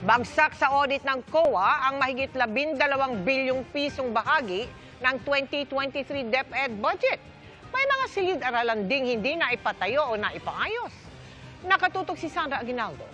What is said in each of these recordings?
Bagsak sa audit ng COA ang mahigit 12 bilyong pisong bahagi ng 2023 DepEd budget. May mga silid-aralan ding hindi na ipatayo o naipaayos. Nakatutok si Sandra Aguinaldo.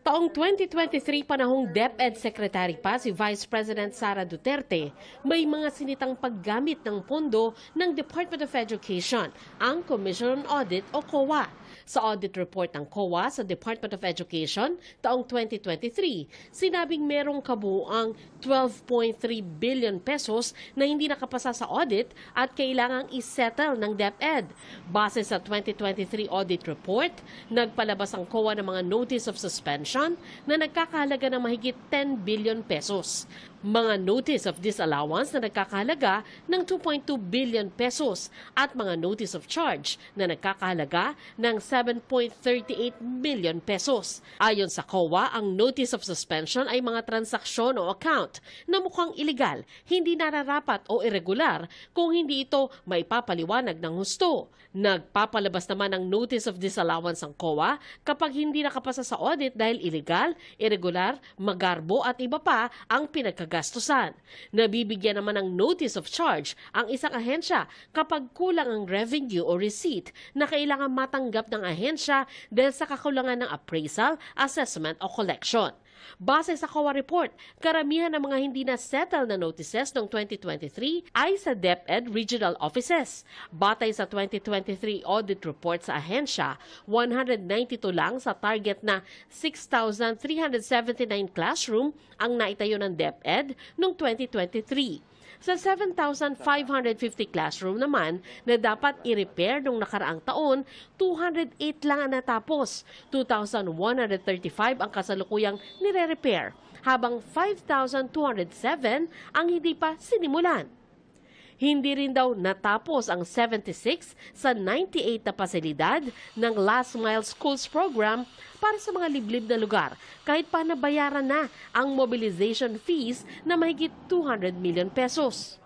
Taong 2023 panahong DepEd Secretary pa si Vice President Sara Duterte, may mga sinitang paggamit ng pondo ng Department of Education, ang Commission on Audit o COA. Sa audit report ng COA sa Department of Education taong 2023, sinabing merong kabuuang 12.3 billion pesos na hindi nakapasa sa audit at kailangang isettle ng DepEd. Base sa 2023 audit report, nagpalabas ang COA ng mga notice of suspension na nagkakahalaga ng mahigit 10 billion pesos. Mga notice of disallowance na nagkakahalaga ng 2.2 billion pesos at mga notice of charge na nagkakahalaga ng 7.38 million pesos. Ayon sa COA, ang notice of suspension ay mga transaksyon o account na mukhang iligal, hindi nararapat o irregular kung hindi ito maipapaliwanag ng husto. Nagpapalabas naman ng notice of disallowance ang COA kapag hindi nakapasa sa audit dahil illegal, irregular, magarbo at iba pa ang pinagkagastusan. Nabibigyan naman ng notice of charge ang isang ahensya kapag kulang ang revenue o receipt na kailangan matanggap ng ahensya dahil sa kakulangan ng appraisal, assessment o collection. Base sa COA report, karamihan ng mga hindi na-settle na notices noong 2023 ay sa DepEd regional offices. Batay sa 2023 audit report sa ahensya, 192 lang sa target na 6,379 classroom ang naitayo ng DepEd noong 2023. Sa 7,550 classroom naman na dapat i-repair noong nakaraang taon, 208 lang ang natapos. 2,135 ang kasalukuyang nire-repair, habang 5,207 ang hindi pa sinimulan. Hindi rin daw natapos ang 76 sa 98 na pasilidad ng Last Mile Schools Program para sa mga liblib na lugar kahit pa nabayaran na ang mobilization fees na mahigit 200 million pesos.